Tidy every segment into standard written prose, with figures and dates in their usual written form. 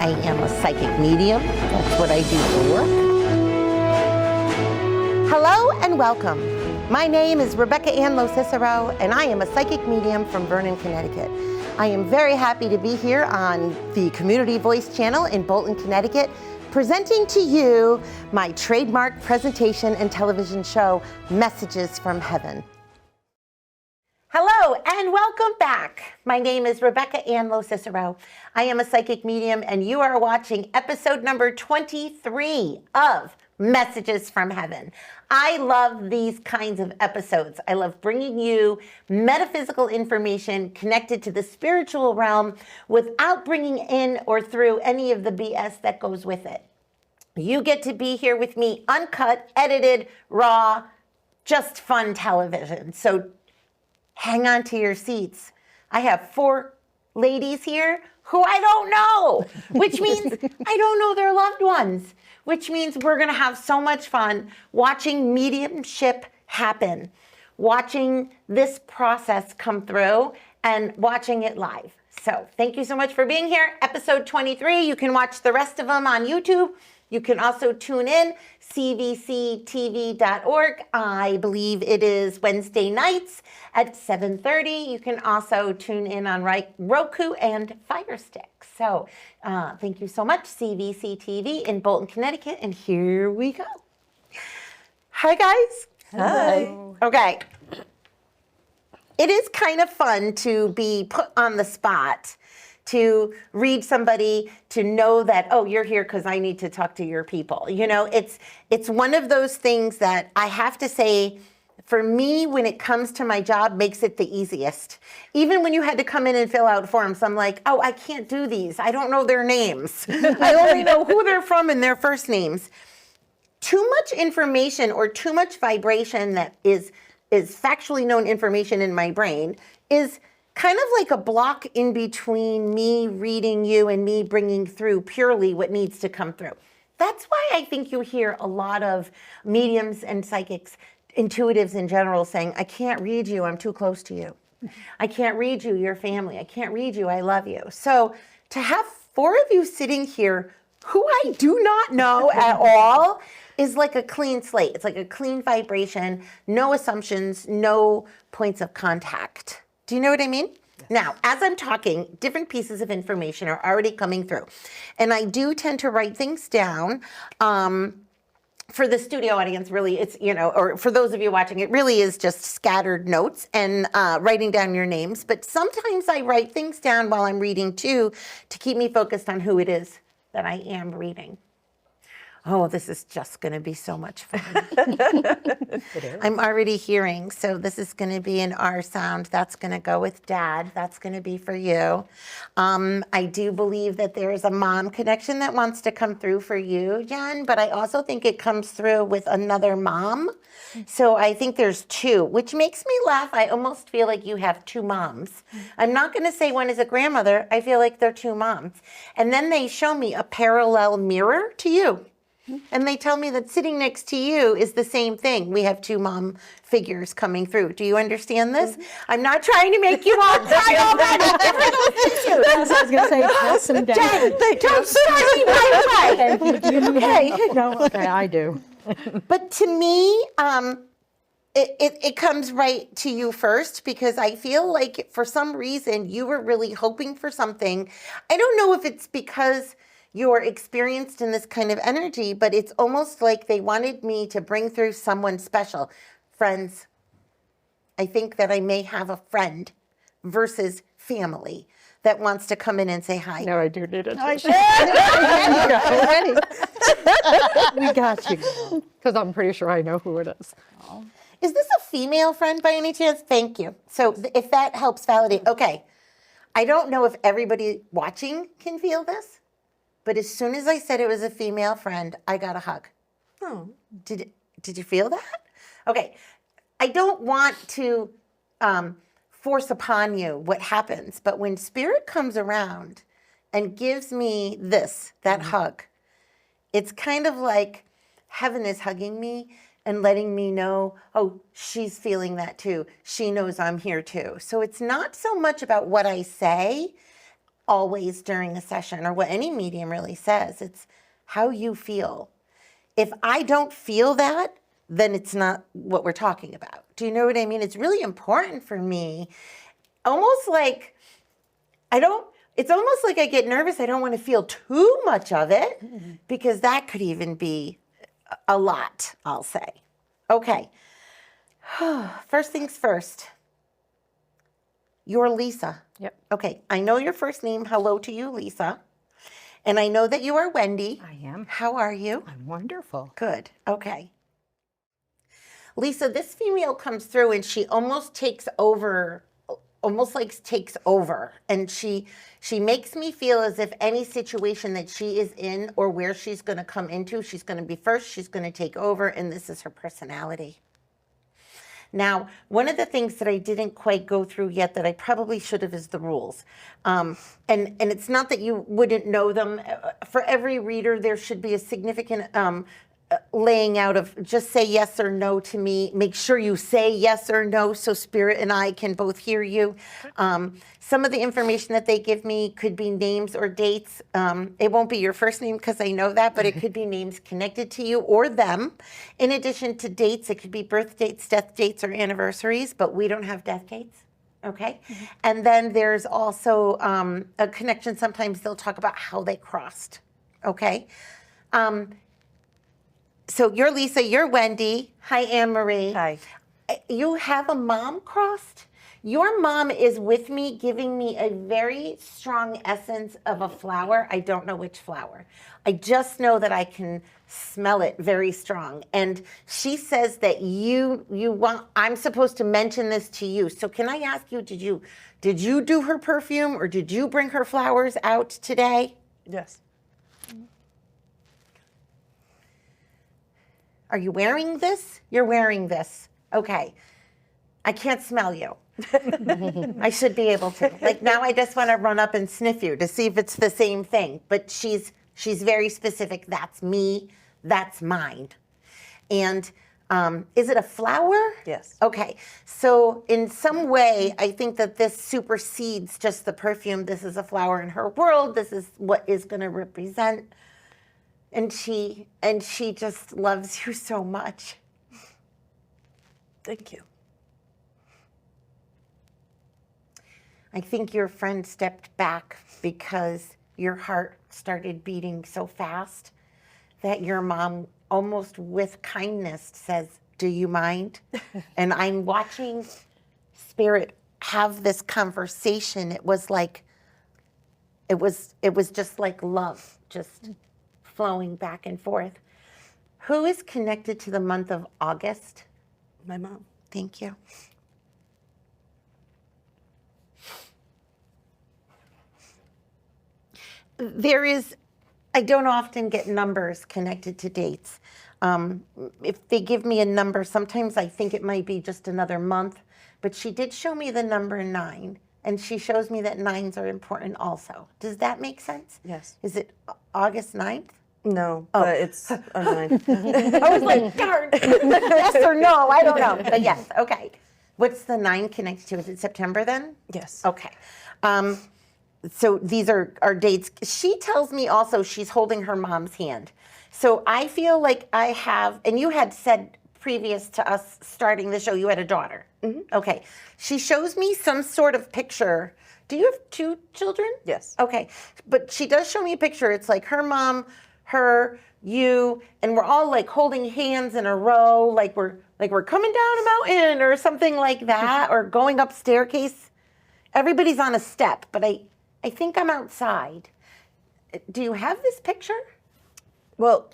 I am a psychic medium. That's what I do for work. Hello and welcome. My name is Rebecca Ann LoCicero, and I am a psychic medium from Vernon, Connecticut. I am very happy to be here on the Community Voice channel in Bolton, Connecticut, presenting to you my trademark presentation and television show, Messages from Heaven. Hello and welcome back. My name is Rebecca Ann LoCicero. I am a psychic medium, and you are watching episode number 23 of Messages from Heaven. I love these kinds of episodes. I love bringing you metaphysical information connected to the spiritual realm without bringing in or through any of the BS that goes with it. You get to be here with me, uncut, edited, raw, just fun television. So hang on to your seats. I have 4 ladies here who I don't know, which means I don't know their loved ones, which means we're gonna have so much fun watching mediumship happen, watching this process come through and watching it live. So thank you so much for being here. Episode 23, you can watch the rest of them on YouTube. You can also tune in, cvctv.org. I believe it is Wednesday nights at 7:30. You can also tune in on Roku and Fire Stick. So thank you so much, CVC TV in Bolton, Connecticut. And here we go. Hi, guys. Hi. Okay. It is kind of fun to be put on the spot, to read somebody, to know that, oh, you're here because I need to talk to your people. You know, it's one of those things that I have to say, for me, when it comes to my job, makes it the easiest. Even when you had to come in and fill out forms, I'm like, oh, I can't do these. I don't know their names. I only know who they're from and their first names. Too much information or too much vibration that is factually known information in my brain is kind of like a block in between me reading you and me bringing through purely what needs to come through. That's why I think you hear a lot of mediums and psychics, intuitives in general, saying, I can't read you, I'm too close to you. I can't read you, your family. I can't read you, I love you. So to have 4 of you sitting here who I do not know at all is like a clean slate. It's like a clean vibration, no assumptions, no points of contact. Do you know what I mean? Yes. Now, as I'm talking, different pieces of information are already coming through. And I do tend to write things down. For the studio audience, really, it's, you know, or for those of you watching, it really is just scattered notes and writing down your names. But sometimes I write things down while I'm reading too, to keep me focused on who it is that I am reading. Oh, this is just going to be so much fun. I'm already hearing, so this is going to be an R sound. That's going to go with Dad. That's going to be for you. I do believe that there is a mom connection that wants to come through for you, Jen, but I also think it comes through with another mom. So I think there's 2, which makes me laugh. I almost feel like you have 2 moms. I'm not going to say one is a grandmother. I feel like they're 2 moms. And then they show me a parallel mirror to you. And they tell me that sitting next to you is the same thing. We have 2 mom figures coming through. Do you understand this? I'm not trying to make you all cry already. That's what I was going to say. Pass them down. Jen, don't start me right away. Okay. No, okay, I do. But to me, it comes right to you first, because I feel like for some reason you were really hoping for something. I don't know if it's because you're experienced in this kind of energy, but it's almost like they wanted me to bring through someone special. Friends. I think that I may have a friend versus family that wants to come in and say hi. No, I do need it. We got you. Because I'm pretty sure I know who it is. Is this a female friend by any chance? Thank you. So if that helps validate, okay. I don't know if everybody watching can feel this, but as soon as I said it was a female friend, I got a hug. Oh, did you feel that? Okay, I don't want to force upon you what happens, but when spirit comes around and gives me that hug, it's kind of like heaven is hugging me and letting me know, oh, she's feeling that too. She knows I'm here too. So it's not so much about what I say always during a session, or what any medium really says. It's how you feel. If I don't feel that, then it's not what we're talking about. Do you know what I mean? It's really important for me. Almost like it's almost like I get nervous. I don't want to feel too much of it because that could even be a lot, I'll say. Okay. First things first. You're Lisa. Yep. Okay. I know your first name. Hello to you, Lisa. And I know that you are Wendy. I am. How are you? I'm wonderful. Good. Okay. Lisa, this female comes through and she almost takes over, and she makes me feel as if any situation that she is in or where she's going to come into, she's going to be first, she's going to take over, and this is her personality. Now, one of the things that I didn't quite go through yet that I probably should have is the rules. And it's not that you wouldn't know them. For every reader, there should be a significant laying out of just say yes or no to me. Make sure you say yes or no so Spirit and I can both hear you. Some of the information that they give me could be names or dates. It won't be your first name because I know that, but it could be names connected to you or them. In addition to dates, it could be birth dates, death dates, or anniversaries, but we don't have death dates. Okay. Mm-hmm. And then there's also a connection. Sometimes they'll talk about how they crossed. Okay. So you're Lisa, you're Wendy. Hi, Anne-Marie. Hi. You have a mom crossed? Your mom is with me, giving me a very strong essence of a flower. I don't know which flower. I just know that I can smell it very strong. And she says that I'm supposed to mention this to you. So can I ask you, did you do her perfume or did you bring her flowers out today? Yes. Are you wearing this? You're wearing this. Okay. I can't smell you. I should be able to. Like now I just want to run up and sniff you to see if it's the same thing. But she's very specific. That's me. That's mine. And is it a flower? Yes. Okay. So in some way, I think that this supersedes just the perfume. This is a flower in her world. This is what is going to represent. And she just loves you so much. Thank you. I think your friend stepped back because your heart started beating so fast that your mom, almost with kindness, says, "Do you mind?" And I'm watching Spirit have this conversation. It was just like love, just flowing back and forth. Who is connected to the month of August? My mom. Thank you. I don't often get numbers connected to dates. If they give me a number, sometimes I think it might be just another month, but she did show me the number 9, and she shows me that 9s are important also. Does that make sense? Yes. Is it August 9th? No, but it's a 9. I was like, darn, yes or no, I don't know, but yes, okay. What's the 9 connected to? Is it September then? Yes. Okay. So these are our dates. She tells me also she's holding her mom's hand. So I feel like I have, and you had said previous to us starting the show, you had a daughter. Mm-hmm. Okay. She shows me some sort of picture. Do you have 2 children? Yes. Okay. But she does show me a picture. It's like her mom, her, you, and we're all like holding hands in a row, like we're coming down a mountain or something like that, or going up staircase. Everybody's on a step, but I think I'm outside. Do you have this picture? Well,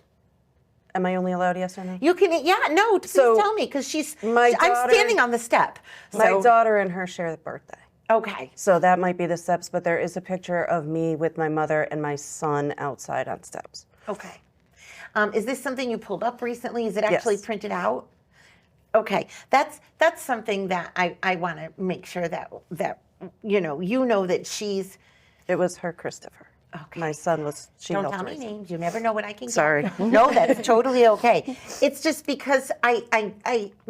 am I only allowed yes or no? You can, yeah, no, please tell me, because I'm standing on the step. My daughter and her share the birthday. Okay. So that might be the steps, but there is a picture of me with my mother and my son outside on steps. Okay. Is this something you pulled up recently? Is it actually printed out? Okay. That's something that I want to make sure that you know that she's. It was her Christopher. My son was, she Don't helped tell me raise him. names. You never know what I can get. Sorry. No, that's totally okay. It's just because I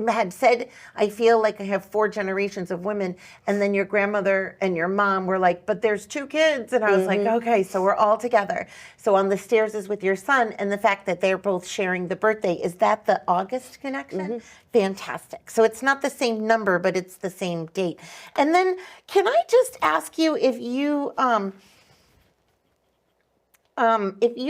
had said I feel like I have 4 generations of women, and then your grandmother and your mom were like, but there's 2 kids. And I was like, okay, so we're all together. So on the stairs is with your son, and the fact that they're both sharing the birthday, is that the August connection? Fantastic. So it's not the same number, but it's the same date. And then can I just ask you if you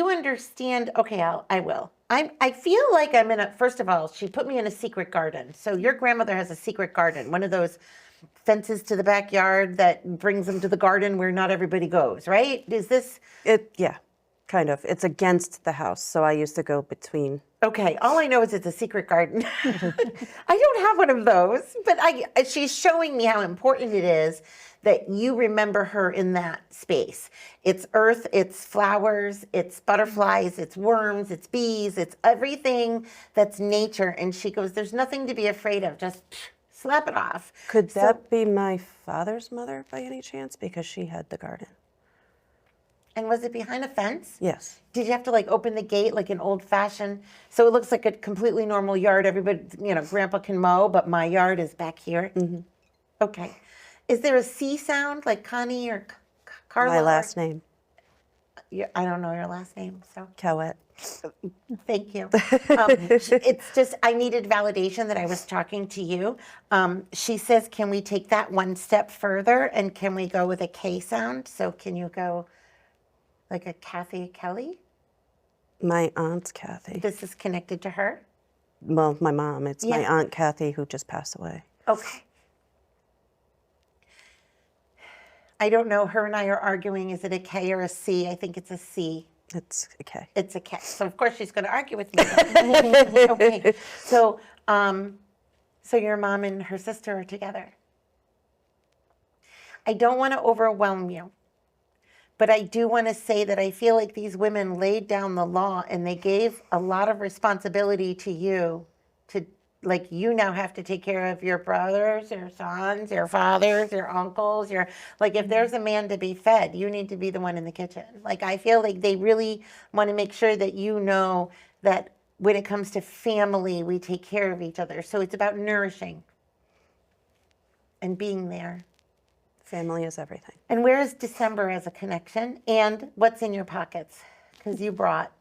understand, okay, I will. I feel like I'm in a, first of all, she put me in a secret garden. So your grandmother has a secret garden, one of those fences to the backyard that brings them to the garden where not everybody goes, right? Is this? Yeah, kind of. It's against the house, so I used to go between. Okay, all I know is it's a secret garden. I don't have one of those, but she's showing me how important it is that you remember her in that space. It's earth, it's flowers, it's butterflies, it's worms, it's bees, it's everything that's nature. And she goes, there's nothing to be afraid of, just slap it off. Could that be my father's mother by any chance? Because she had the garden. And was it behind a fence? Yes. Did you have to like open the gate like an old fashioned? So it looks like a completely normal yard. Everybody, grandpa can mow, but my yard is back here. Mm-hmm. Okay. Is there a C sound like Connie or Carla? My last name. I don't know your last name, so. Cowett. Thank you. It's just, I needed validation that I was talking to you. She says, can we take that one step further and can we go with a K sound? So can you go like a Kathy Kelly? My aunt's Kathy. This is connected to her? Well, my mom. It's my Yeah. Aunt Kathy who just passed away. Okay. I don't know. Her and I are arguing. Is it a K or a C? I think it's a C. It's okay. It's a K. So of course she's going to argue with me. Okay. So, so your mom and her sister are together. I don't want to overwhelm you, but I do want to say that I feel like these women laid down the law and they gave a lot of responsibility to you to, like, you now have to take care of your brothers, your sons, your fathers, your uncles, like, if there's a man to be fed, you need to be the one in the kitchen. Like, I feel like they really want to make sure that you know that when it comes to family, we take care of each other. So it's about nourishing and being there. Family is everything. And where is December as a connection? And what's in your pockets? Because you brought.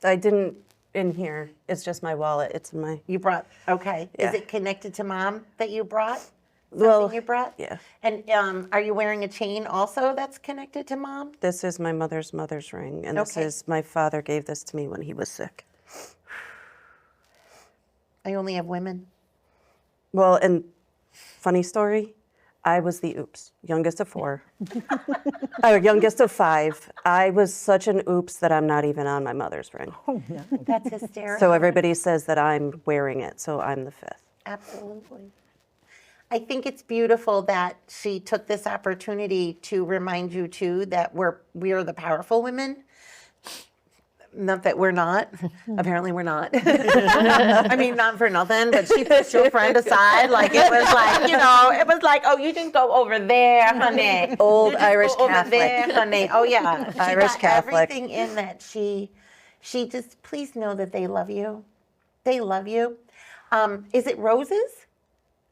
I didn't in here. It's just my wallet. It's in my. You brought, okay. Yeah. Is it connected to mom that you brought? Well, You brought? yeah. And are you wearing a chain also that's connected to mom? This is my mother's ring, and this Okay. is my father gave this to me when he was sick. I only have women. Well, and funny story, I was the oops, youngest of 4. Youngest of 5. I was such an oops that I'm not even on my mother's ring. Oh, no. That's hysterical. So everybody says that I'm wearing it, so I'm the 5th. Absolutely. I think it's beautiful that she took this opportunity to remind you too that we are the powerful women. Not that we're not. Apparently we're not. I mean, not for nothing, but she pushed your friend aside. Like, it was like, it was like, oh, you just go over there, honey. Old You just Irish go over Catholic. there, honey. Oh, yeah. She Irish got Catholic. everything in that she just, please know that they love you. They love you. Is it roses?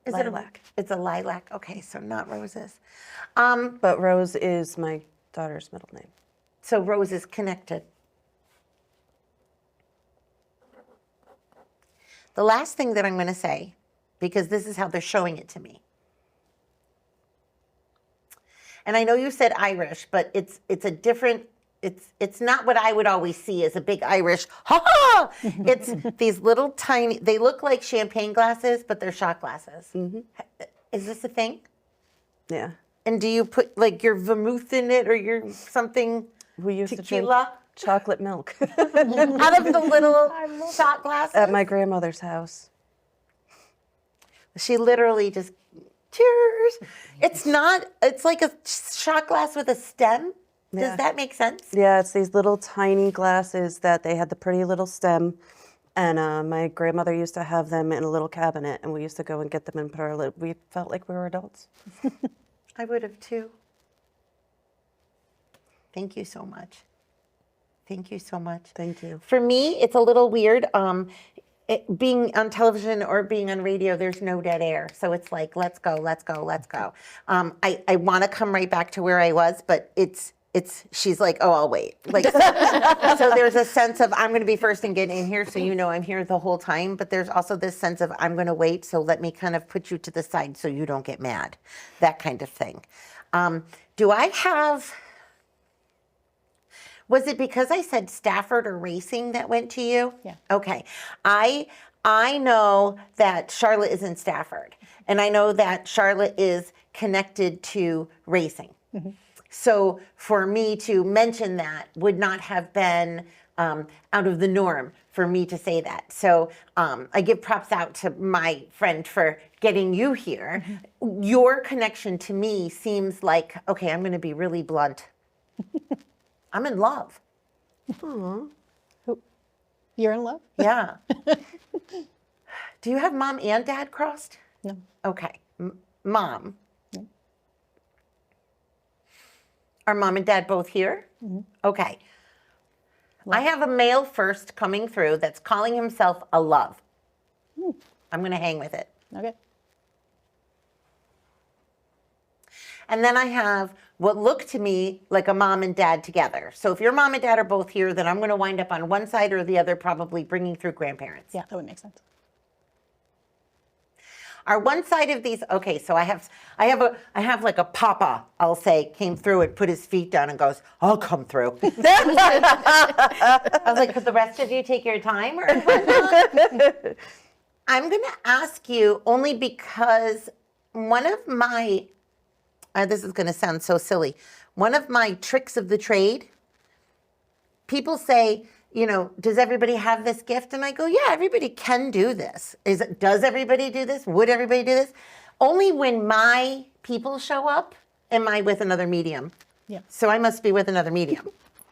Is Lilac. It's a lilac. Okay, so not roses. But Rose is my daughter's middle name. So rose is connected. The last thing that I'm going to say, because this is how they're showing it to me. And I know you said Irish, but it's a different, it's not what I would always see as a big Irish, ha ha! It's these little tiny, they look like champagne glasses, but they're shot glasses. Mm-hmm. Is this a thing? Yeah. And do you put like your vermouth in it or your something? We used to drink Tequila? chocolate milk Out of the little shot glasses? at my grandmother's house. She literally just, cheers. It's like a shot glass with a stem. Does Yeah. that make sense? Yeah, it's these little tiny glasses that they had the pretty little stem. And my grandmother used to have them in a little cabinet, and we used to go and get them and put our lid. We felt like we were adults. I would have too. Thank you so much. Thank you so much. Thank you. For me, it's a little weird. Being on television or being on radio, there's no dead air. So it's like, let's go, let's go, let's go. I want to come right back to where I was, but she's like, oh, I'll wait. Like, so there's a sense of I'm going to be first and get in here, so you know I'm here the whole time. But there's also this sense of I'm going to wait, so let me kind of put you to the side so you don't get mad, that kind of thing. Do I have? Was it because I said Stafford or racing that went to you? Yeah. Okay. I know that Charlotte is in Stafford, and I know that Charlotte is connected to racing. Mm-hmm. So for me to mention that would not have been out of the norm for me to say that. So I give props out to my friend for getting you here. Mm-hmm. Your connection to me seems like, okay, I'm going to be really blunt. I'm in love. You're in love? Yeah. Do you have mom and dad crossed? No. Okay. Mom. Are mom and dad both here? Mm-hmm. Okay. I have a male first coming through that's calling himself a love. I'm going to hang with it. Okay. And then I have what look to me like a mom and dad together. So if your mom and dad are both here, then I'm going to wind up on one side or the other, probably bringing through grandparents. Yeah, that would make sense. Are one side of these, okay, so I have like a papa, I'll say, came through and put his feet down and goes, I'll come through. I was like, could the rest of you take your time or whatnot? I'm going to ask you only because one of my, this is going to sound so silly, one of my tricks of the trade, people say, you know, does everybody have this gift? And I go, yeah, everybody can do this. Does everybody do this? Would everybody do this? Only when my people show up am I with another medium. Yeah. So I must be with another medium,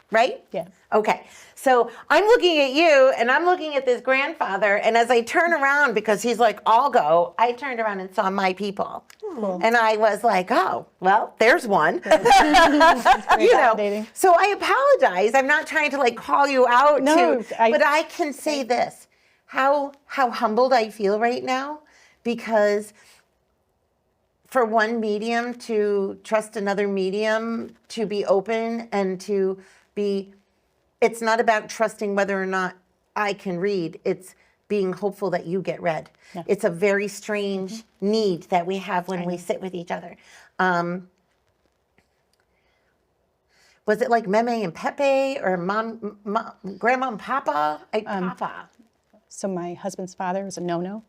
right? Yes. Okay. So I'm looking at you and I'm looking at this grandfather. And as I turn around, because he's like, I'll go, I turned around and saw my people. Cool. And I was like, oh, well, there's one. You know, validating. so I apologize. I'm not trying to like call you out, No, but I can say this, how humbled I feel right now, because for one medium to trust another medium, to be open and to be, it's not about trusting whether or not I can read. It's being hopeful that you get read. Yeah. It's a very strange need that we have when we sit with each other. Was it like Meme and Pepe or mom, grandma and papa? Papa. So my husband's father was a no-no,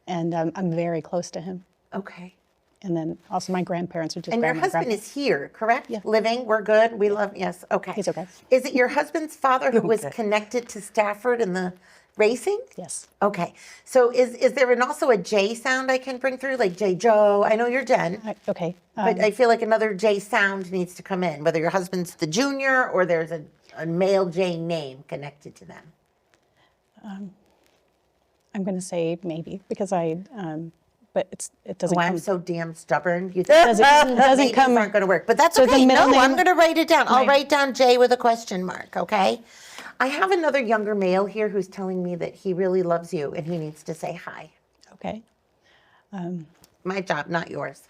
and I'm very close to him. Okay. And then also my grandparents are just And your grandma and husband grandpa. is here, correct? Yeah. Living, we're good, we love, yes, okay. He's okay. Is it your husband's father who was Okay. connected to Stafford in the racing? Yes. Okay, so is there also a J sound I can bring through, like J Joe? I know you're Jen, Okay. but I feel like another J sound needs to come in, whether your husband's the junior or there's a male J name connected to them. I'm going to say maybe because but it doesn't Oh, come. I'm so damn stubborn. You doesn't maybes come- aren't going to work, but that's So the okay. middle No, I'm name- going to write it down. I'll Right. write down J with a question mark. Okay. I have another younger male here who's telling me that he really loves you and he needs to say hi. Okay. My job, not yours.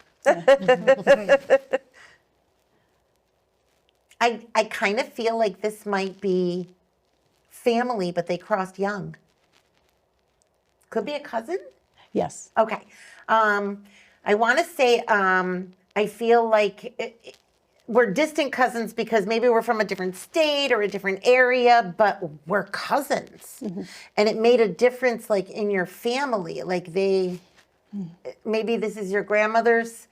I kind of feel like this might be family, but they crossed young. Could be a cousin. Yes. Okay. I want to say I feel like we're distant cousins because maybe we're from a different state or a different area, but we're cousins. And it made a difference like in your family. Like maybe this is your grandmother's.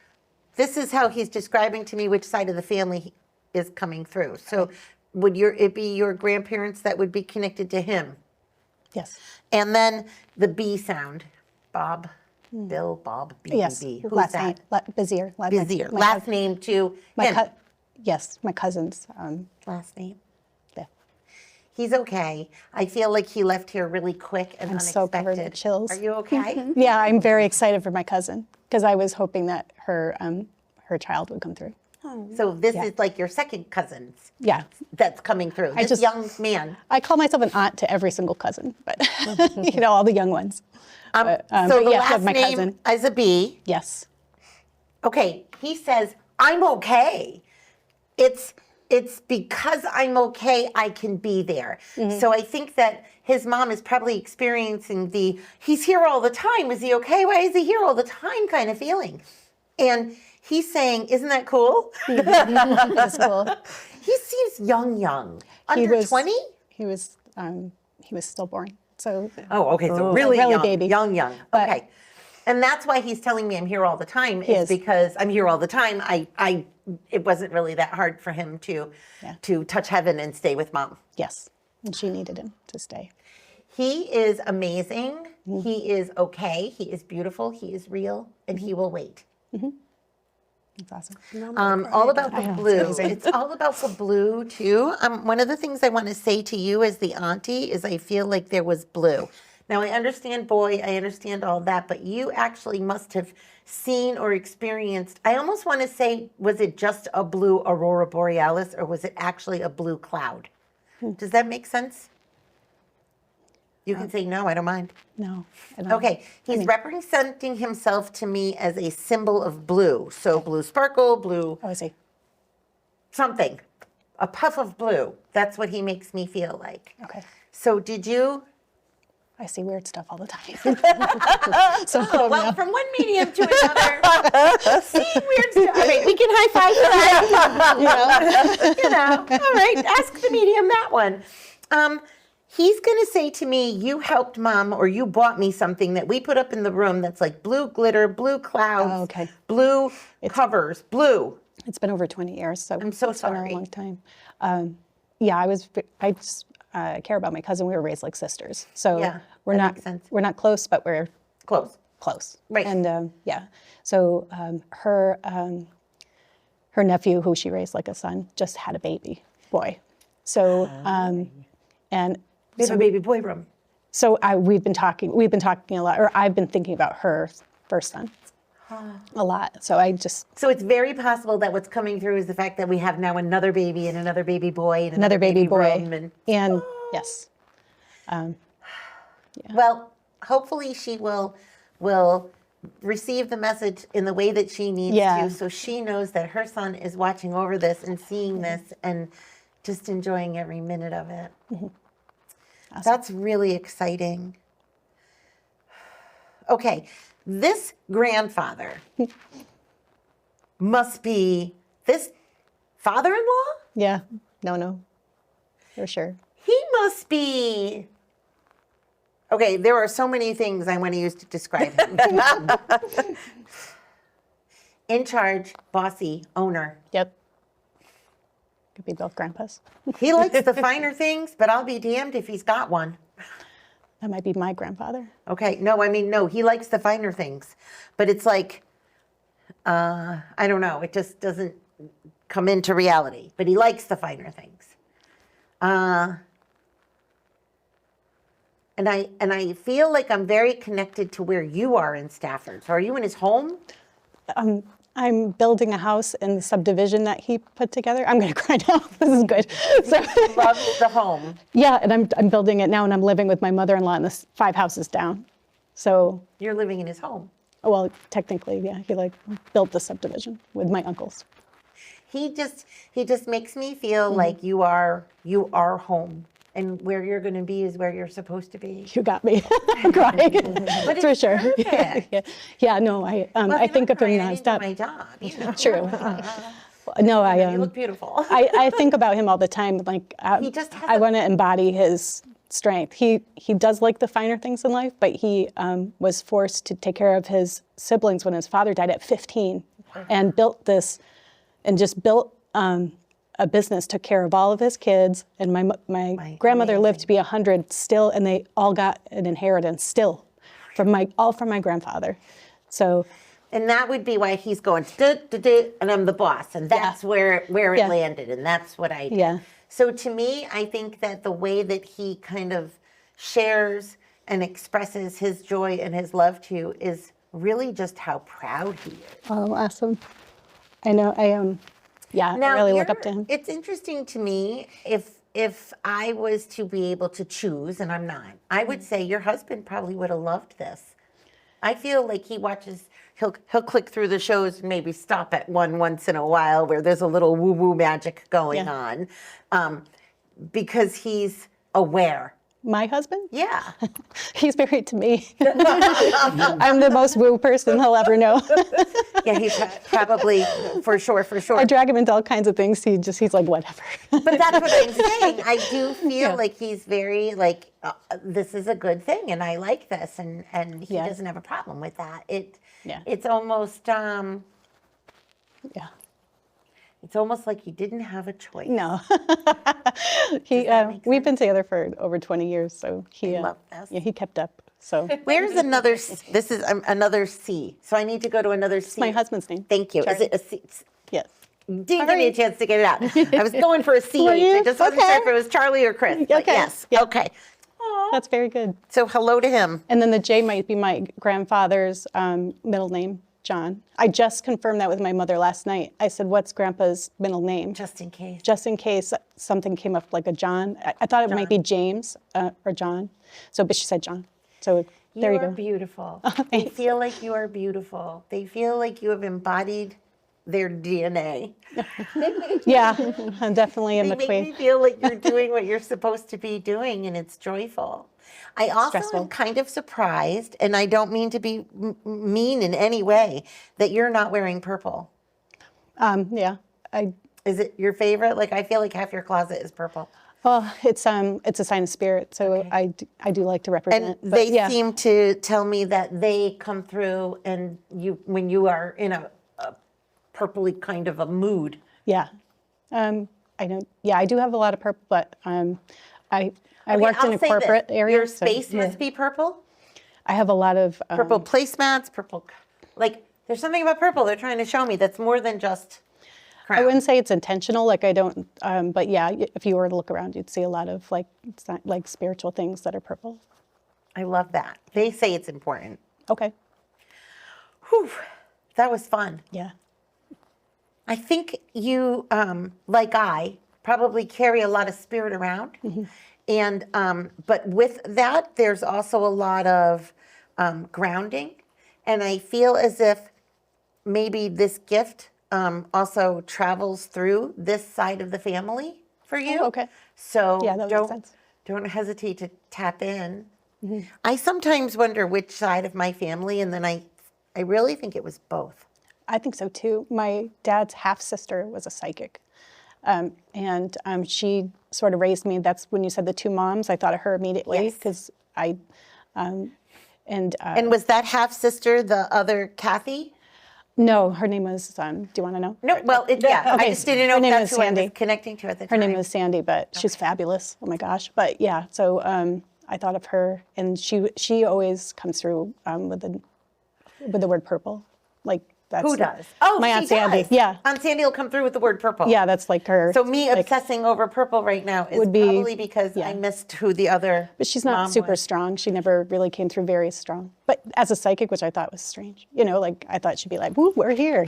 This is how he's describing to me which side of the family is coming through. So would it be your grandparents that would be connected to him? Yes. And then the B sound, Bob, Bill, Bob, B, Yes. B. Who's Last that? name. Busier. Busier. My Last name to him. Yes. My cousins. Last name. Yeah. He's okay. I feel like he left here really quick and I'm so unexpected. covered in chills. Are you okay? Yeah. I'm very excited for my cousin because I was hoping that her child would come through. So this Yeah. is like your second cousins Yeah. that's coming through. This just- young man. I call myself an aunt to every single cousin, but all the young ones. So but the yes, last my name cousin. is a B. Yes. Okay, he says, I'm okay. It's because I'm okay, I can be there. So I think that his mom is probably experiencing he's here all the time. Is he okay? Why is he here all the time kind of feeling? And he's saying, isn't that cool? That's cool. He seems young. He Under was 20? He was stillborn. So Oh, okay, so really really young, baby. young. But- Okay. And that's why he's telling me I'm here all the time He is is. because I'm here all the time. It wasn't really that hard for him to touch heaven and stay with mom. yes, and she needed him to stay. He is amazing. He is okay. He is beautiful. He is real, and he will wait. That's awesome. All about the I know, it's blue. amazing. It's all about the blue too. One of the things I want to say to you as the auntie is I feel like there was blue. Now I understand boy, I understand all that, but you actually must have seen or experienced, I almost want to say, was it just a blue aurora borealis or was it actually a blue cloud? Does that make sense? You can say no, I don't mind. No. I don't- Okay, he's representing himself to me as a symbol of blue. So blue sparkle, blue Oh, I see. something, a puff of blue. That's what he makes me feel like. Okay. So did you? I see weird stuff all the time. So Oh, well, from one medium to another, seeing weird stuff. All right, we can high five for that. All right, ask the medium that one. He's going to say to me, you helped mom or you bought me something that we put up in the room that's like blue glitter, blue clouds, Oh, okay. blue covers, blue. It's been over 20 years, so I'm so it's been sorry. a long time. Yeah, I just care about my cousin. We were raised like sisters, so Yeah, we're that not makes sense. we're not close, but we're Close. close. Right. And yeah, so her nephew, who she raised like a son, just had a baby boy. So and We have a baby boy room. so we've been talking a lot, or I've been thinking about her first son a lot. So I just So it's very possible that what's coming through is the fact that we have now another baby and another baby boy and another baby boy, room and yes, well, hopefully she will receive the message in the way that she needs Yeah. to, so she knows that her son is watching over this and seeing this and just enjoying every minute of it. That's really exciting. Okay, this grandfather must be this father-in-law? yeah, no, for sure. He must be. Okay, there are so many things I want to use to describe him. In charge, bossy, owner. Yep. Could be both grandpas. He likes the finer things, but I'll be damned if he's got one. That might be my grandfather. Okay, no, he likes the finer things. But it's like, I don't know, it just doesn't come into reality. But he likes the finer things. And I feel like I'm very connected to where you are in Stafford. So are you in his home? I'm building a house in the subdivision that he put together. I'm going to cry now. This is good. So, Loves the home. yeah, and I'm building it now, and I'm living with my mother-in-law in this 5 houses down. So, You're living in his home. well, technically, yeah, he built the subdivision with my uncles. He just makes me feel like you are home, and where you're going to be is where you're supposed to be. You got me. I'm crying. But For it's sure. perfect. Yeah, no, I Well, I if think I'm of him crying, I need to do nonstop. my job. You know? True. No, You look beautiful. I think about him all the time. Like He just has I a- want to embody his strength. He does like the finer things in life, but he was forced to take care of his siblings when his father died at 15, and built a business, took care of all of his kids, and my grandmother lived to be 100 still, and they all got an inheritance still from my grandfather. So And that would be why he's going, duh, duh, duh, and I'm the boss. And that's where it Yeah. landed. And that's what I did. Yeah. So to me, I think that the way that he kind of shares and expresses his joy and his love to you is really just how proud he is. oh, awesome. I know. Yeah, Now, I really look up to him. It's interesting to me if I was to be able to choose, and I'm not, I would say your husband probably would have loved this. I feel like he watches. He'll click through the shows and maybe stop at one once in a while where there's a little woo woo magic going Yeah. on, because he's aware. My husband? Yeah. He's married to me. I'm the most woo person he'll ever know. Yeah, he's probably for sure. I drag him into all kinds of things. He's like, whatever. But that's what I'm saying. I do feel Yeah. like he's very like, this is a good thing, and I like this, and he Yeah. doesn't have a problem with that. Yeah. It's almost Yeah. it's almost like he didn't have a choice. No. make We've been together for over 20 years, so he love this. yeah, he kept up. So Where's another? This is another C. So I need to go to another C. my husband's name. Thank you. Is Charlie. it a C? Yes. Didn't give me a chance to get it out. I was going for a C. Were you? I just wasn't Okay. sure if it was Charlie or Chris. But Okay. yes. Yeah. Okay. That's very good. So hello to him. And then the J might be my grandfather's middle name, John. I just confirmed that with my mother last night. I said, what's Grandpa's middle name? Just in case. Just in case something came up like a John. I thought it might be James or John. So, but she said John. So there you are go. beautiful. They feel like you are beautiful. They feel like you have embodied their DNA. Yeah, I'm definitely in They the make me queen. feel like you're doing what you're supposed to be doing, and it's joyful. I also Stressful. am kind of surprised, and I don't mean to be mean in any way, that you're not wearing purple. Yeah, Is it your favorite? Like, I feel like half your closet is purple. well, it's a sign of spirit, so I do like to represent. And but they yeah. seem to tell me that they come through, and when you are in a purpley kind of a mood. Yeah. I don't. Yeah, I do have a lot of purple, but I Okay, worked in I'll a say this. corporate area. Your so, space yeah. must be purple. I have a lot of Purple placemats, purple. Like, there's something about purple they're trying to show me that's more than just crown. I wouldn't say it's intentional. Like I don't. But yeah, if you were to look around, you'd see a lot of like spiritual things that are purple. I love that. They say it's important. Okay. Whew, that was fun. Yeah. I think you, like I, probably carry a lot of spirit around. And, but with that, there's also a lot of grounding. And I feel as if maybe this gift also travels through this side of the family for you. Oh, okay. So Yeah, that makes sense. don't hesitate to tap in. I sometimes wonder which side of my family, and then I really think it was both. I think so too. My dad's half sister was a psychic. And she sort of raised me. That's when you said the two moms, I thought of her immediately Yes. because And was that half sister the other Kathy? no, her name was, do you want to know? No, well, yeah. Okay, I just didn't know her if name that's was who I was Sandy. connecting to at the Her time. name was Sandy, but she's fabulous. Oh my gosh. But yeah, so I thought of her, and she always comes through with the word purple. Like that's Who does? Oh, my she Aunt Sandy. does. Yeah. Aunt Sandy will come through with the word purple. Yeah, that's like her. So me like, obsessing over purple right now is Would be- probably because yeah. I missed who the other But she's not mom super was. strong. She never really came through very strong. But as a psychic, which I thought was strange, like I thought she'd be like, "Woo, we're here,"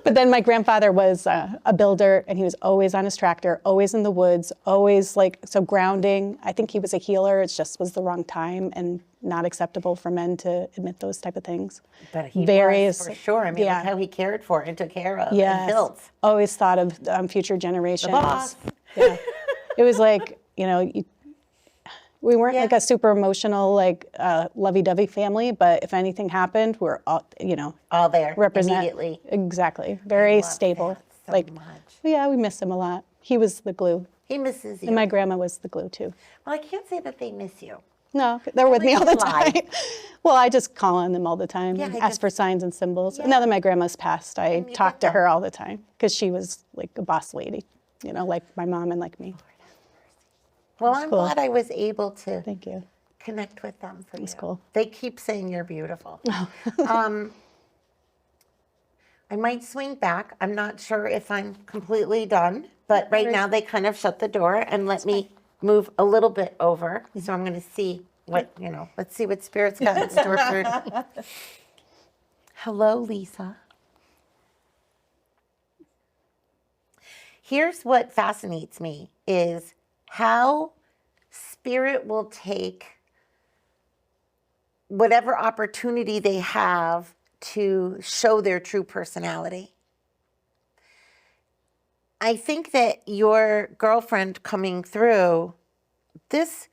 But then my grandfather was a builder, and he was always on his tractor, always in the woods, always so grounding. I think he was a healer. It just was the wrong time and not acceptable for men to admit those type of things. But he Various- was, for sure. I mean, yeah. look how he cared for and took care of and Yes. built. Always thought of future generations. boss. Yeah. It was like, we weren't Yeah. like a super emotional, lovey-dovey family, but if anything happened, we're all, All there represent. immediately. Exactly. Very love stable. that so much. Yeah, we miss him a lot. He was the glue. He misses you. And my grandma was the glue too. Well, I can't say that they miss you. No, they're with me all the lie. time. Well, I just call on them all the time, Yeah, and I ask just- for signs and symbols. Yeah. Now that my grandma's passed, I you talk get to them. her all the time because she was like a boss lady, like my mom and like me. Well, I'm cool. glad I was able to Thank you. connect with them for That's you. cool. They keep saying you're beautiful. I might swing back. I'm not sure if I'm completely done, but right now they kind of shut the door and let me move a little bit over. So I'm going to see what, let's see what Spirit's got in store for. Hello, Lisa. here's what fascinates me is how spirit will take whatever opportunity they have to show their true personality. I think that your girlfriend coming through, this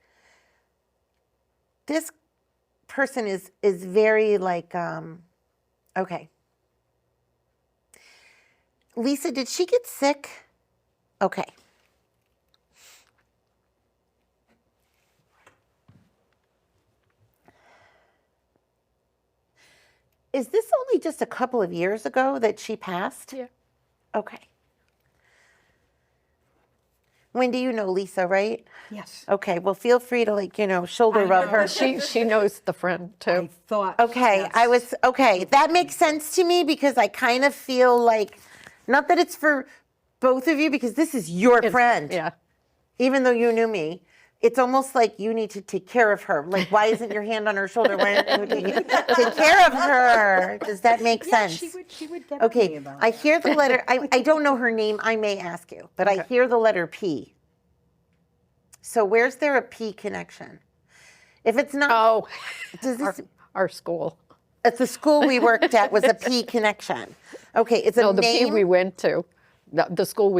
person is very like, okay. Lisa, did she get sick? Okay. Is this only just a couple of years ago that she passed? Yeah. Okay. Wendy, you know Lisa, right? Yes. Okay, well, feel free to shoulder rub her. She knows the friend too. I thought. Okay, okay. That makes sense to me because I kind of feel like, not that it's for both of you because this is your friend. Yeah. Even though you knew me, it's almost like you need to take care of her. Like, why isn't your hand on her shoulder? Why aren't you take care of her? Does that make sense? She would get me Okay, about I that. hear the letter, I don't know her name, I may ask you, but I hear the letter P. So where's there a P connection? If it's not, Oh, does this, our school. at the school we worked at was a P connection. Okay, it's a No, the name. P we went to, the school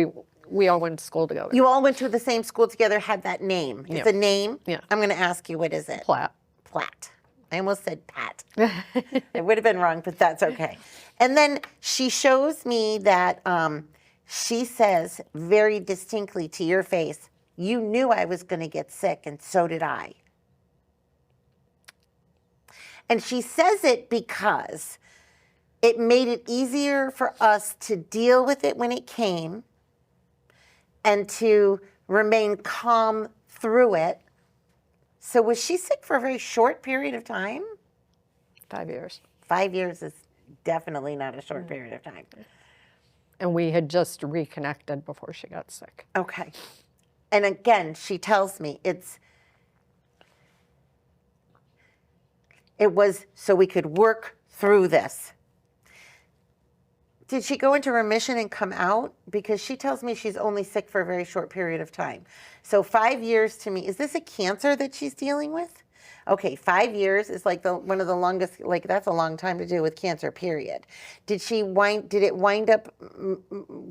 we all went to school together. You all went to the same school together, had that name. It's Yeah. a name. Yeah. I'm going to ask you, what is it? Platt. Platt. I almost said Pat. It would have been wrong, but that's okay. And then she shows me that she says very distinctly to your face, you knew I was going to get sick, and so did I. And she says it because it made it easier for us to deal with it when it came and to remain calm through it. So was she sick for a very short period of time? 5 years. 5 years is definitely not a short period of time. And we had just reconnected before she got sick. Okay. And again, she tells me it was so we could work through this. Did she go into remission and come out? Because she tells me she's only sick for a very short period of time. So 5 years to me, is this a cancer that she's dealing with? Okay, 5 years is like one of the longest, like that's a long time to deal with cancer, period. Did it wind up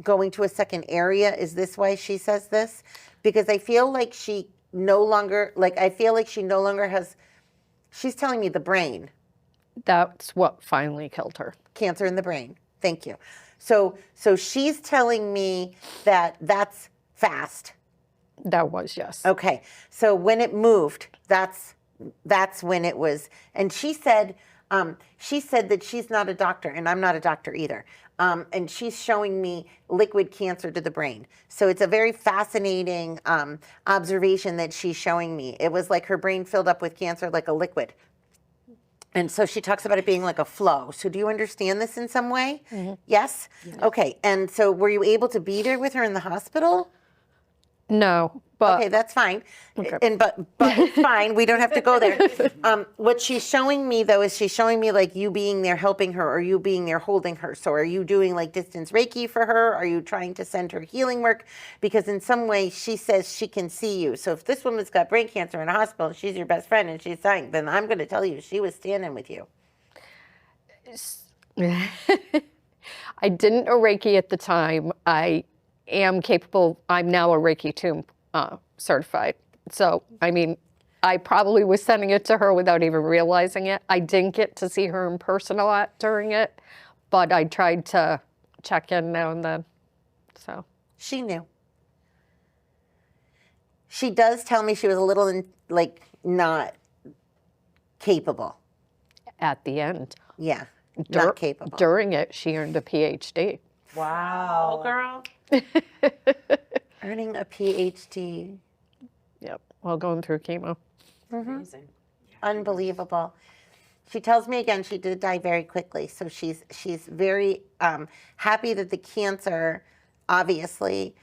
going to a second area? Is this why she says this? Because I feel like she no longer has, she's telling me the brain. That's what finally killed her. Cancer in the brain. Thank you. So she's telling me that that's fast. That was, yes. Okay. So when it moved, that's when it was. And she said that she's not a doctor, and I'm not a doctor either. And she's showing me liquid cancer to the brain. So it's a very fascinating observation that she's showing me. It was like her brain filled up with cancer like a liquid. And so she talks about it being like a flow. So do you understand this in some way? Mm-hmm. Yes? Okay. And so were you able to be there with her in the hospital? No, but Okay, that's fine. Okay. But it's fine. We don't have to go there. What she's showing me though is she's showing me like you being there helping her, or you being there holding her. So are you doing like distance Reiki for her? Are you trying to send her healing work? Because in some way she says she can see you. So if this woman's got brain cancer in a hospital and she's your best friend and she's dying, then I'm going to tell you she was standing with you. I didn't know Reiki at the time. I am capable, I'm now a Reiki tomb certified. So, I mean, I probably was sending it to her without even realizing it. I didn't get to see her in person a lot during it, but I tried to check in now and then, so. She knew. She does tell me she was a little not capable. At the end, Yeah, not capable. during it, she earned a PhD. Wow. Girl. Earning a PhD. Yep, while going through chemo. Amazing. Unbelievable. She tells me again she did die very quickly, so she's very happy that the cancer obviously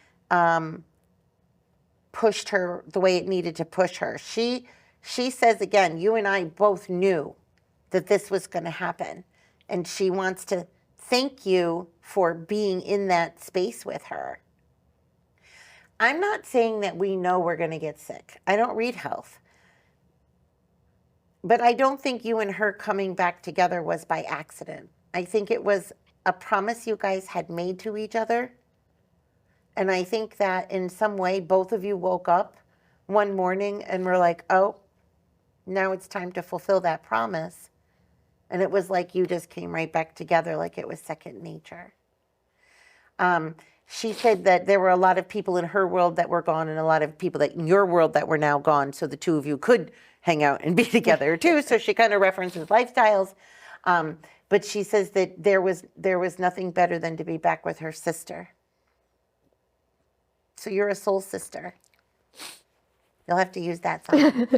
pushed her the way it needed to push her. She says again, you and I both knew that this was going to happen, and she wants to thank you for being in that space with her. I'm not saying that we know we're going to get sick. I don't read health. But I don't think you and her coming back together was by accident. I think it was a promise you guys had made to each other. And I think that in some way, both of you woke up one morning and were like, oh, now it's time to fulfill that promise. And it was like you just came right back together, like it was second nature. She said that there were a lot of people in her world that were gone and a lot of people that in your world that were now gone. So the two of you could hang out and be together too. So she kind of references lifestyles. But she says that there was nothing better than to be back with her sister. So you're a soul sister. You'll have to use that song.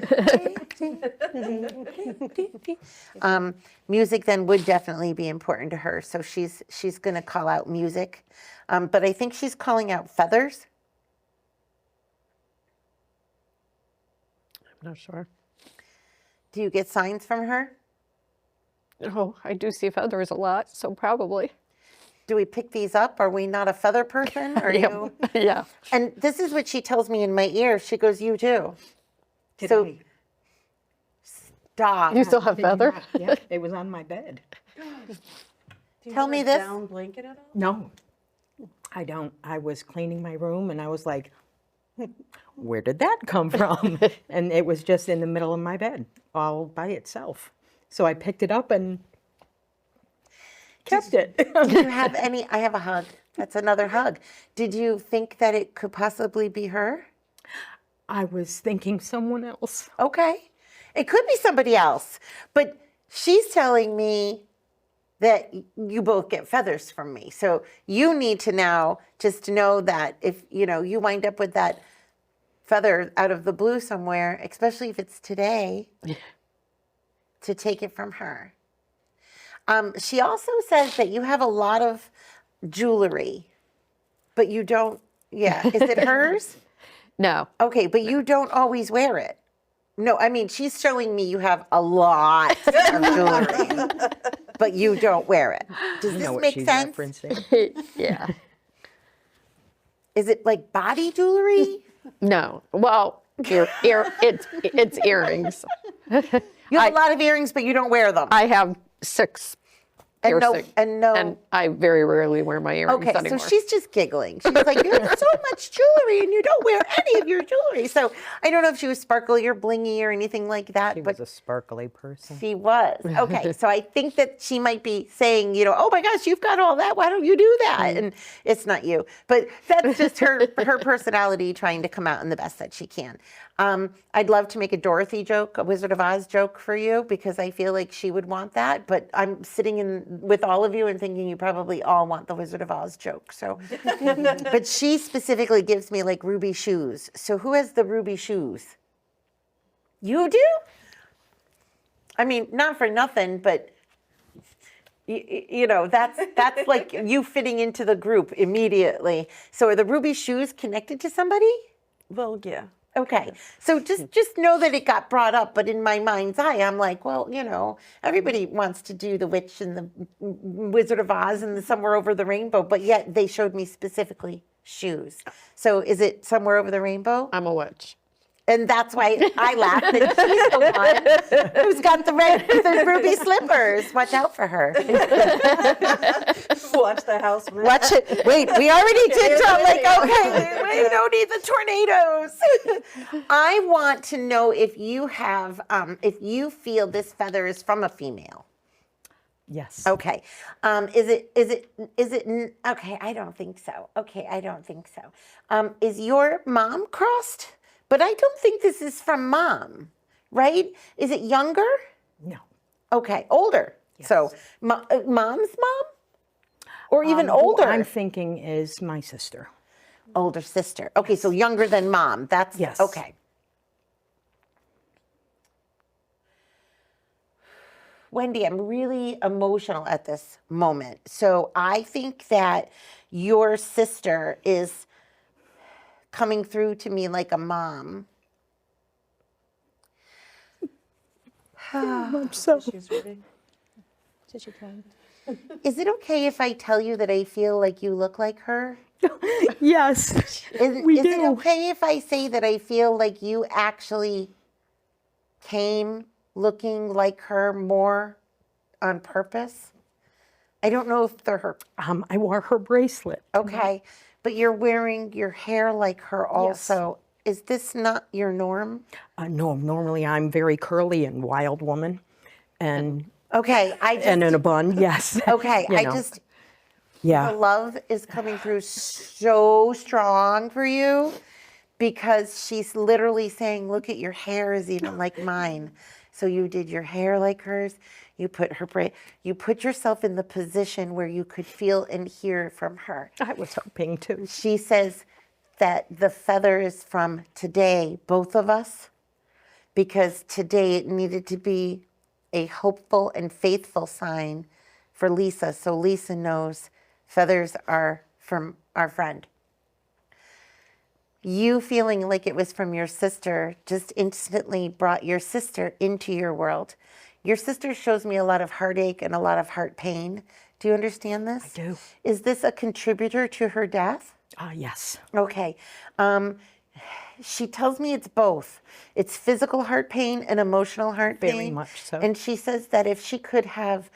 Music then would definitely be important to her. So she's going to call out music. But I think she's calling out feathers. I'm not sure. Do you get signs from her? Oh, I do see feathers a lot, so probably. Do we pick these up? Are we not a feather person? Are you? Yeah. And this is what she tells me in my ear. She goes, you too. So Today. stop. You still have feather? Yeah, it was on my bed. Tell me this. Down blanket at all? No, I don't. I was cleaning my room and I was like, where did that come from? And it was just in the middle of my bed, all by itself. So I picked it up and kept it. Do you have any? I have a hug. That's another hug. Did you think that it could possibly be her? I was thinking someone else. Okay. It could be somebody else. But she's telling me that you both get feathers from me. So you need to now just know that if, you wind up with that feather out of the blue somewhere, especially if it's today, to take it from her. She also says that you have a lot of jewelry, but you don't, is it hers? No. Okay, but you don't always wear it. No, I mean, she's showing me you have a lot of jewelry, but you don't wear it. Does I this know what make she's sense? referencing. Yeah. Is it like body jewelry? No. Well, it's earrings. You have a lot of earrings, but you don't wear them. I have 6 And no- piercings. and no- And I very rarely wear my earrings Okay, anymore. so she's just giggling. She's like, you have so much jewelry and you don't wear any of your jewelry. So I don't know if she was sparkly or blingy or anything like that, She but was a sparkly person. she was. Okay, so I think that she might be saying, oh my gosh, you've got all that. Why don't you do that? And it's not you. But that's just her personality trying to come out in the best that she can. I'd love to make a Dorothy joke, a Wizard of Oz joke for you, because I feel like she would want that. But I'm sitting with all of you and thinking you probably all want the Wizard of Oz joke. So, but she specifically gives me like ruby shoes. So who has the ruby shoes? You do? I mean, not for nothing, but that's like you fitting into the group immediately. So are the ruby shoes connected to somebody? Well, yeah. Okay, so just know that it got brought up, but in my mind's eye, I'm like, well, everybody wants to do the witch and the Wizard of Oz and the Somewhere Over the Rainbow, but yet they showed me specifically shoes. So is it Somewhere Over the Rainbow? I'm a witch. And that's why I laughed that she's the one who's got the ruby slippers. Watch out for her. Watch the house. Watch it. Wait, we already did talk. Like, okay, we don't need the tornadoes. I want to know if you have, if you feel this feather is from a female. Yes. Okay. Is it? Okay, I don't think so. Okay, I don't think so. Is your mom crossed? But I don't think this is from mom, right? Is it younger? No. Okay, older. Yes. So mom's mom? Or even Who older? I'm thinking is my sister. Older sister. Okay, so younger than mom. That's Yes. okay. Wendy, I'm really emotional at this moment. So I think that your sister is coming through to me like a mom. She's ready. Did you cry? Is it okay if I tell you that I feel like you look like her? Yes, we Is it do. okay if I say that I feel like you actually came looking like her more on purpose? I don't know if they're her. I wore her bracelet. Okay, but you're wearing your hair like her also. Is this not your norm? No, normally I'm very curly and wild woman, and Okay, I just. and in a bun. Yes. Okay, You I know. just. Yeah. The love is coming through so strong for you because she's literally saying, look at your hair is even like mine. So you did your hair like hers. You you put yourself in the position where you could feel and hear from her. I was hoping to. She says that the feather is from today, both of us, because today it needed to be a hopeful and faithful sign for Lisa. So Lisa knows feathers are from our friend. You feeling like it was from your sister just instantly brought your sister into your world. Your sister shows me a lot of heartache and a lot of heart pain. Do you understand this? I do. Is this a contributor to her death? Yes. Okay. She tells me it's both. It's physical heart pain and emotional heart pain. Very much so. And she says that if she could have,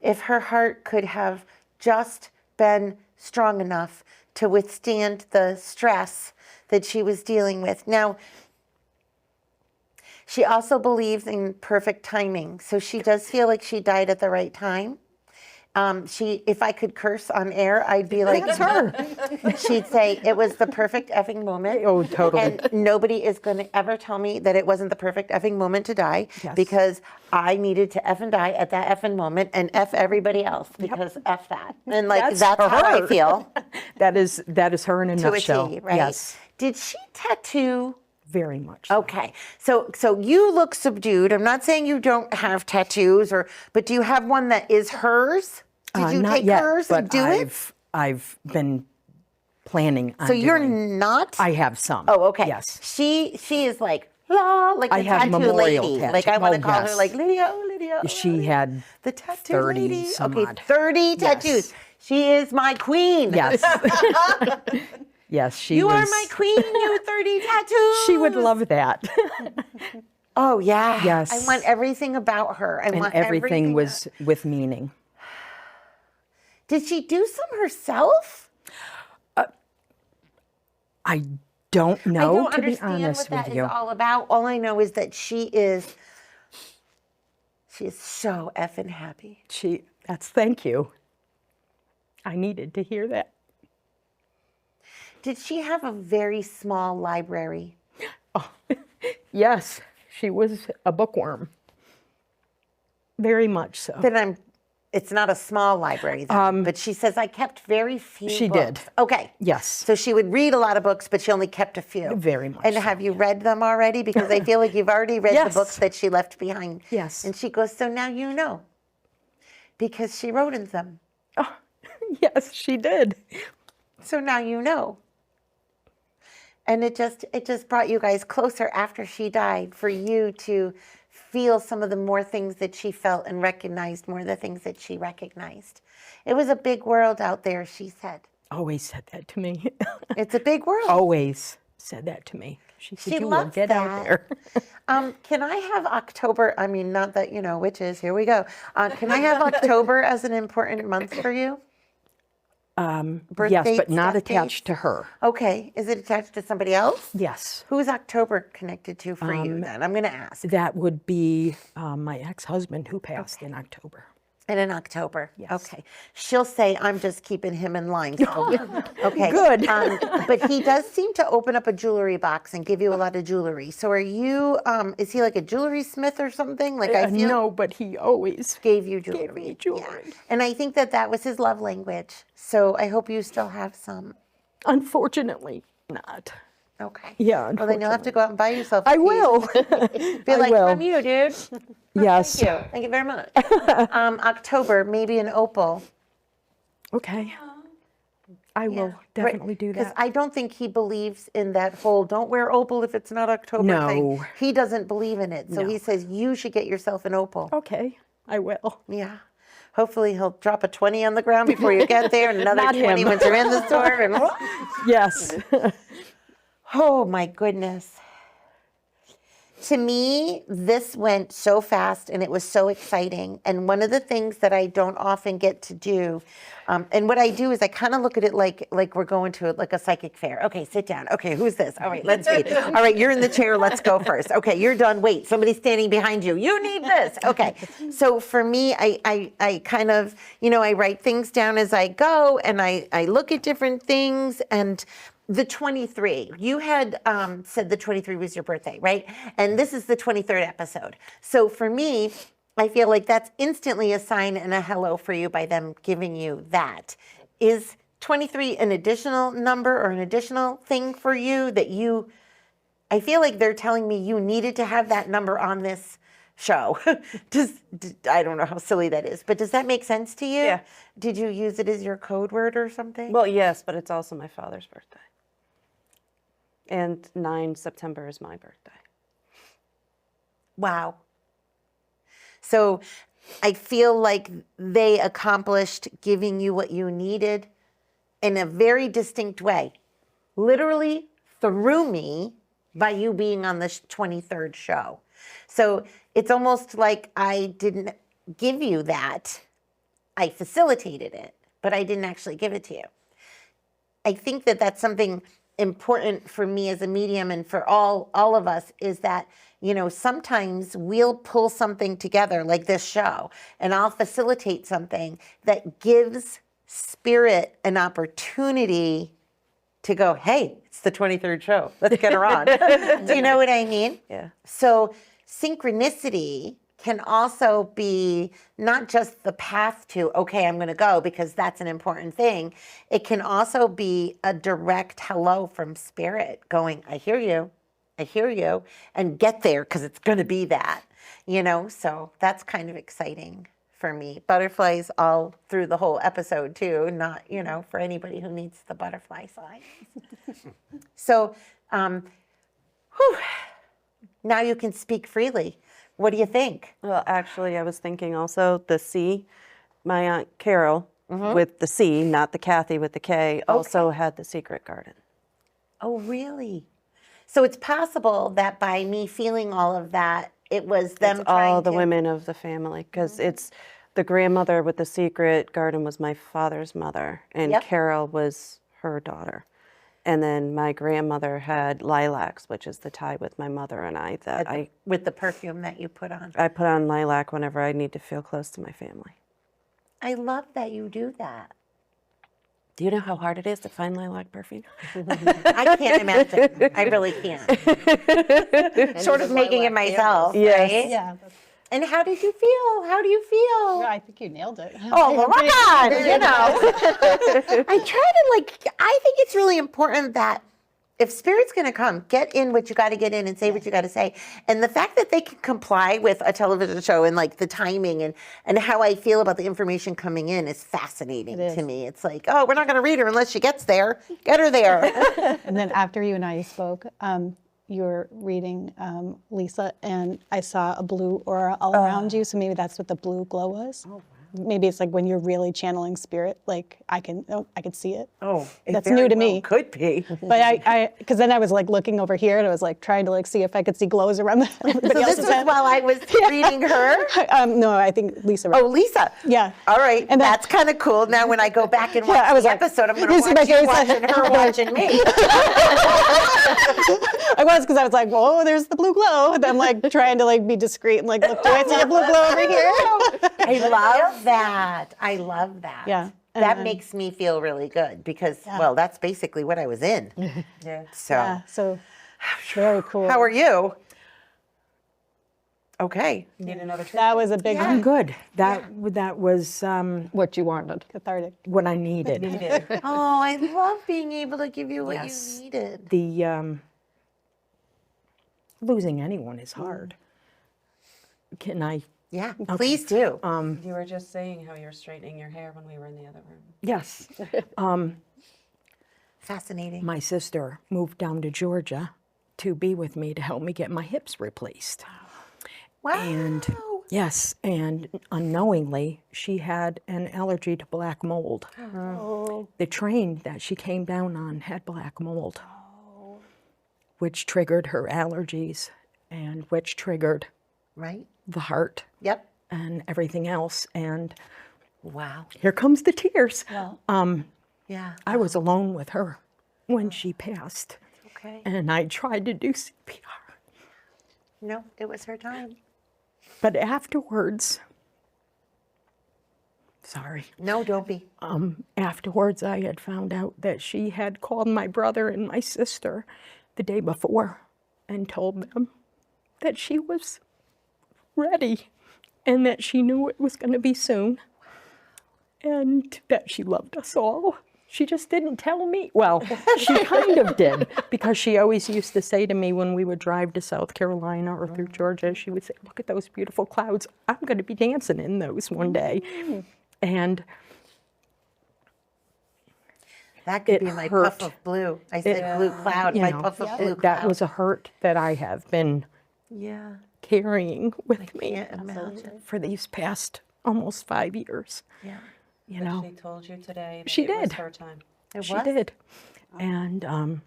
if her heart could have just been strong enough to withstand the stress that she was dealing with. Now, she also believes in perfect timing. So she does feel like she died at the right time. If I could curse on air, I'd be like, That's her. she'd say it was the perfect effing moment. Oh, totally. And nobody is going to ever tell me that it wasn't the perfect effing moment to die Yes. because I needed to effing die at that effing moment and F everybody else because F that. And like, that's how I her. feel That is her in a to a nutshell. T, right? Yes. Did she tattoo? Very much. So. Okay, so you look subdued. I'm not saying you don't have tattoos, but do you have one that is hers? Did you Not take yet, hers but and do it? I've been planning on So you're doing. not. I have some. Oh, okay. Yes. She is like la, like the I have tattoo memorial lady. tattoo- Like I want to oh, call her yes. like Lydia. Oh, Lydia. Oh, She Lydia. had the tattoo 30 lady. some Okay, odd. 30 tattoos. Yes. She is my queen. Yes. Yes, she You was. are my queen. You 30 tattoos. She would love that. Oh yeah. Yes. I want everything about her. I And want everything was with meaning. Did she do some herself? I don't know, I don't to be understand honest what that with is you. all about. All I know is that she is so effing happy. Thank you. I needed to hear that. Did she have a very small library? Yes, she was a bookworm. Very much so. Then it's not a small library then, but she says I kept very few She books. did. Okay. Yes. So she would read a lot of books, but she only kept a few. Very much And so, have you read them already? Because I feel like you've already read Yes. the books that she left behind. Yes. And she goes, so now you know. Because she wrote in them. Yes, she did. So now you know. And it just brought you guys closer after she died for you to feel some of the more things that she felt and recognized more of the things that she recognized. It was a big world out there, she said. Always said that to me. It's a big world. Always said that to me. She said, She you will loves get out that. there. Can I have October? I mean, not that, witches, here we go. Can I have October as an important month for you? Birth Yes, dates, but not death attached dates? to her. Okay. Is it attached to somebody else? Yes. Who is October connected to for you then? I'm going to ask. That would be my ex-husband who passed in October. And in October. Yes. Okay. She'll say, I'm just keeping him in line. So, okay. Good. But he does seem to open up a jewelry box and give you a lot of jewelry. So are you, is he like a jewelry smith or something? Like I feel No, but he always gave you jewelry. gave me jewelry. Yeah. And I think that was his love language. So I hope you still have some. Unfortunately, not. Okay. Yeah, Well, then you'll have to go out and buy yourself. I a piece. will. Be like, will. from you, dude. Yes. Thank you. Thank you very much. October, maybe an opal. Okay. I will definitely do Because that. I don't think he believes in that whole don't wear opal if it's not October thing. No. He doesn't believe in it. So he says you should get yourself an opal. Okay, I will. Yeah. hopefully he'll drop a 20 on the ground before you get there, and another Not 20 him. once you're in the store. And, Yes. oh my goodness. To me, this went so fast and it was so exciting. And one of the things that I don't often get to do, and what I do is I kind of look at it like we're going to like a psychic fair. Okay, sit down. Okay, who's this? All right, let's read. All right, you're in the chair. Let's go first. Okay, you're done. Wait, somebody's standing behind you. You need this. Okay. So for me, I kind of, I write things down as I go, and I look at different things. And the 23, you had said the 23 was your birthday, right? And this is the 23rd episode. So for me, I feel like that's instantly a sign and a hello for you by them giving you that. Is 23 an additional number or an additional thing for you that I feel like they're telling me you needed to have that number on this show. I don't know how silly that is, but does that make sense to you? Yeah. Did you use it as your code word or something? Well, yes, but it's also my father's birthday. And 9 September is my birthday. Wow. So I feel like they accomplished giving you what you needed in a very distinct way. Literally through me by you being on the 23rd show. So it's almost like I didn't give you that. I facilitated it, but I didn't actually give it to you. I think that that's something important for me as a medium and for all of us, is that, sometimes we'll pull something together like this show, and I'll facilitate something that gives spirit an opportunity to go, hey, it's the 23rd show. Let's get her on. Do you know what I mean? Yeah. So synchronicity can also be not just the path to, okay, I'm going to go, because that's an important thing. It can also be a direct hello from spirit going, I hear you, and get there, because it's going to be that, so that's kind of exciting for me. Butterflies all through the whole episode too, not, for anybody who needs the butterfly sign. So, now you can speak freely. What do you think? Well, actually, I was thinking also the C, my Aunt Carol with the C, not the Kathy with the K, also had the secret garden. Oh, really? So it's possible that by me feeling all of that, it was them It's trying all the to... women of the family, because it's the grandmother with the secret garden was my father's mother, and Yep. Carol was her daughter. And then my grandmother had lilacs, which is the tie with my mother and I that with the perfume that you put on. I put on lilac whenever I need to feel close to my family. I love that you do that. Do you know how hard it is to find lilac perfume? I can't imagine. I really can't. Sort of making it myself, Yes. right? Yeah. And how did you feel? How do you feel? I think you nailed it. Oh, well, come on, I try to I think it's really important that if spirit's going to come, get in what you got to get in and say what you got to say. And the fact that they can comply with a television show and the timing and how I feel about the information coming in is fascinating to me. It's like, oh, we're not going to read her unless she gets there. Get her there. And then after you and I spoke, you were reading Lisa, and I saw a blue aura all around you. So maybe that's what the blue glow was. Oh, wow. Maybe it's like when you're really channeling spirit. Like I could see it. Oh, it That's very new to well me. Could be. But because then I was looking over here, and I was trying to see if I could see glows around everybody So this else's was head. while I was reading her? No, I think Lisa. Oh, Lisa. Yeah. All right. And then- that's kind of cool. Now when I go back and watch I was the like, episode, I'm going to you see watch my you face? watching her watching me. I was, because I was like, whoa, there's the blue glow. And I'm trying to be discreet and look, do I see a blue glow over here? I love that. I love that. Yeah. That makes me feel really good because, well, that's basically what I was in. Yeah. So, Yeah, so very cool. how are you? Okay. Need another treatment? That was a big I'm good. That was What you wanted. cathartic. what I needed. Oh, I love being able to give you what Yes. you needed. The losing anyone is hard. Can I? Yeah, please do. You were just saying how you're straightening your hair when we were in the other room. Yes. Fascinating. My sister moved down to Georgia to be with me to help me get my hips replaced. Wow. And Yes, and unknowingly, she had an allergy to black mold. The train that she came down on had black mold, which triggered her allergies and which triggered Right? the heart Yep. and everything else. And Wow. here comes the tears. Yeah. I was alone with her when she passed, Okay. and I tried to do CPR. No, it was her time. But afterwards, sorry, No, don't be. afterwards I had found out that she had called my brother and my sister the day before and told them that she was ready and that she knew it was going to be soon and that she loved us all. She just didn't tell me. Well, she kind of did, because she always used to say to me when we would drive to South Carolina or through Georgia, she would say, "Look at those beautiful clouds. I'm going to be dancing in those one day." And That could It be my hurt. puff of blue. I said blue cloud, you my know, puff of blue that cloud. was a hurt that I have been Yeah. carrying with me Can't imagine. for these past almost 5 years. Yeah. You know, She told you today that She it was did. her time. It she was? did. And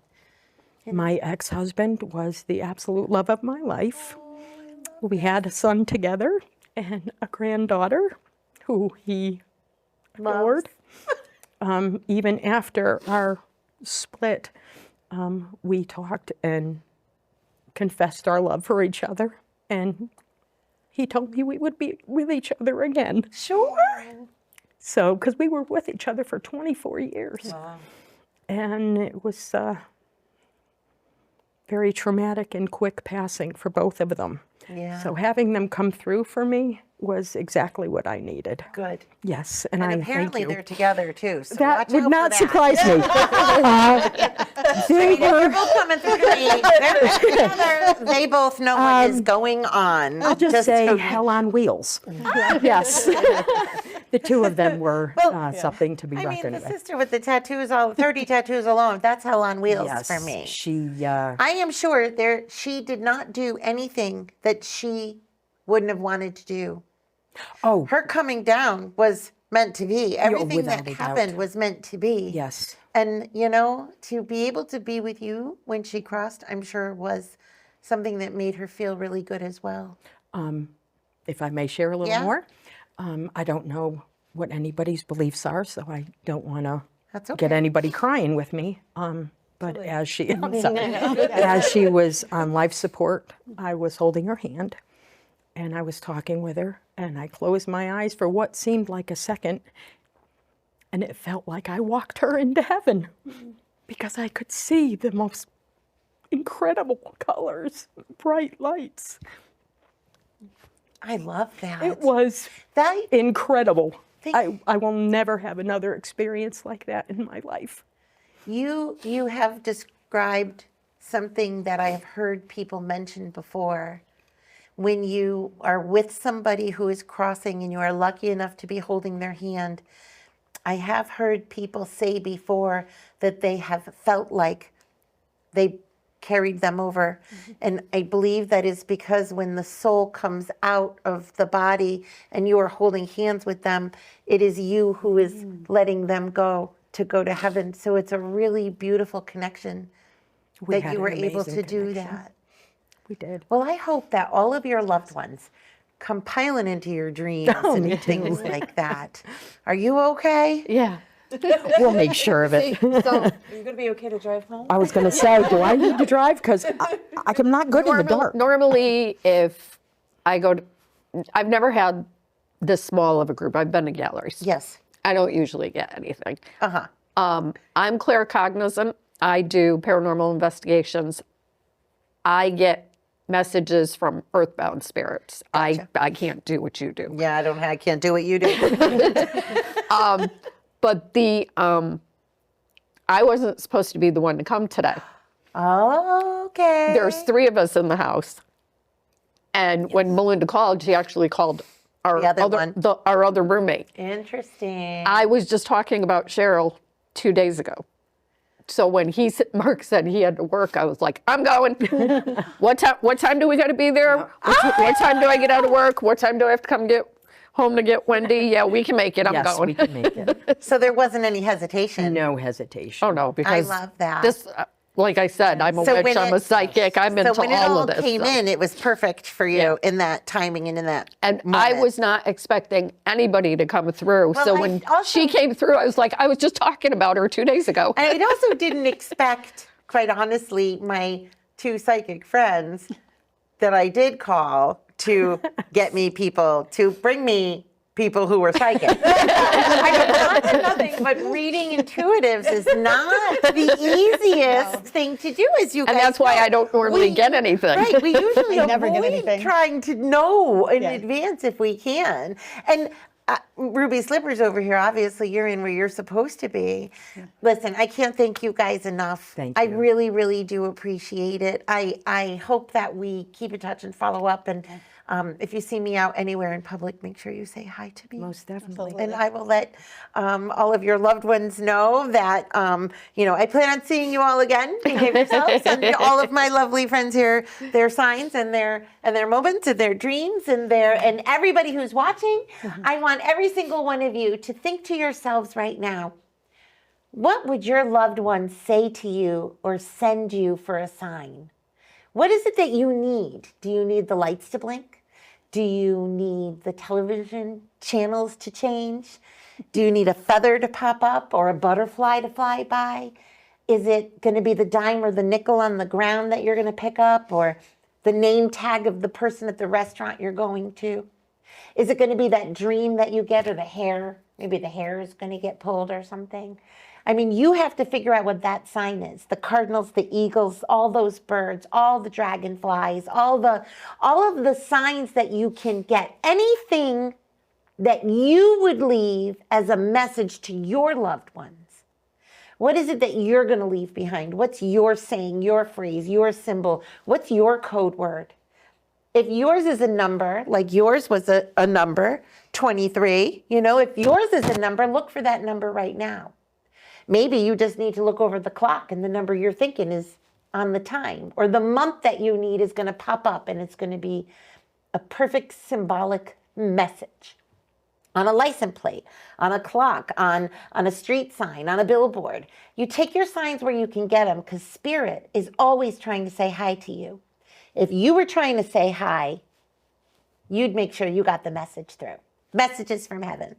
my ex-husband was the absolute love of my life. We had a son together and a granddaughter who he adored. Even after our split, we talked and confessed our love for each other. And he told me we would be with each other again. Sure. So, because we were with each other for 24 years. And it was very traumatic and quick passing for both of them. Yeah. So having them come through for me was exactly what I needed. Good. Yes, and, And I apparently thank you. they're together too. So That watch would out not for that. surprise me. They They're were, both coming through to me. They're together. They both know what is going on. I'll just say so- hell on wheels. Yes. The two of them were something to be I mean, reckoned the with. sister with the tattoos, 30 tattoos alone, that's hell on wheels for me. She, I am sure she did not do anything that she wouldn't have wanted to do. oh, Her coming down was meant to be. Everything without that a doubt. happened was meant to be. yes. And, to be able to be with you when she crossed, I'm sure was something that made her feel really good as well. If I may share a little Yeah. more, I don't know what anybody's beliefs are, so I don't want to That's okay. get anybody crying with me. But as she, I'm sorry. As she was on life support, I was holding her hand and I was talking with her, and I closed my eyes for what seemed like a second, and it felt like I walked her into heaven because I could see the most incredible colors, bright lights. I love that. It was that incredible. Thank- I will never have another experience like that in my life. you have described something that I have heard people mention before. When you are with somebody who is crossing and you are lucky enough to be holding their hand, I have heard people say before that they have felt like they carried them over. And I believe that is because when the soul comes out of the body and you are holding hands with them, it is you who is letting them go to heaven. So it's a really beautiful connection We that had you an were able to amazing do connection. that. We did. Well, I hope that all of your loved ones come piling into your dreams and things like that. Are you okay? Yeah. We'll make sure of it. So Are you going to be okay to drive home? I was going to say, do I need to drive? Because I'm not good in the dark. normally, if I go to, I've never had this small of a group. I've been to galleries. Yes. I don't usually get anything. Uh-huh. I'm claircognizant. I do paranormal investigations. I get messages from earthbound spirits. I can't do what you do. Yeah, I can't do what you do. But I wasn't supposed to be the one to come today. Okay. There's 3 of us in the house. And when Melinda called, she actually called our The other one. our other roommate. Interesting. I was just talking about Cheryl 2 days ago. So when Mark said he had to work, I was like, I'm going. What time do we got to be there? What time do I get out of work? What time do I have to come get home to get Wendy? Yeah, we can make it. I'm Yes, going. we can make it. So there wasn't any hesitation. No hesitation. Oh no, because love that. This, like I said, I'm a So witch. when I'm a psychic. I'm into So when it all all of this. came stuff. in, it was perfect for you Yeah. in that timing and in that And moment. I was not expecting anybody to come through. Well, So I when also- she came through, I was like, I was just talking about her 2 days ago. I also didn't expect, quite honestly, my 2 psychic friends that I did call to get me people, to bring me people who were psychic. I mean, not for nothing, but reading intuitives is not the easiest thing to do, as you guys And that's why know. I don't normally get anything. Right, we usually never get avoid anything. trying to know in Yeah. advance if we can. And Ruby Slippers over here, obviously you're in where you're supposed to be. Listen, I can't thank you guys enough. Thank I you. really, really do appreciate it. I hope that we keep in touch and follow up. And if you see me out anywhere in public, make sure you say hi to me. Most definitely. And I will let all of your loved ones know that, I plan on seeing you all again. Behave yourselves. And all of my lovely friends here, their signs and their moments and their dreams and everybody who's watching. I want every single one of you to think to yourselves right now, what would your loved one say to you or send you for a sign? What is it that you need? Do you need the lights to blink? Do you need the television channels to change? Do you need a feather to pop up or a butterfly to fly by? Is it going to be the dime or the nickel on the ground that you're going to pick up, or the name tag of the person at the restaurant you're going to? Is it going to be that dream that you get, or the hair? Maybe the hair is going to get pulled or something. I mean, you have to figure out what that sign is. The cardinals, the eagles, all those birds, all the dragonflies, all of the signs that you can get. Anything that you would leave as a message to your loved ones. What is it that you're going to leave behind? What's your saying, your phrase, your symbol? What's your code word? If yours is a number, like yours was a number, 23, if yours is a number, look for that number right now. Maybe you just need to look over the clock and the number you're thinking is on the time, or the month that you need is going to pop up and it's going to be a perfect symbolic message on a license plate, on a clock, on a street sign, on a billboard. You take your signs where you can get them, because Spirit is always trying to say hi to you. If you were trying to say hi, you'd make sure you got the message through. Messages from heaven.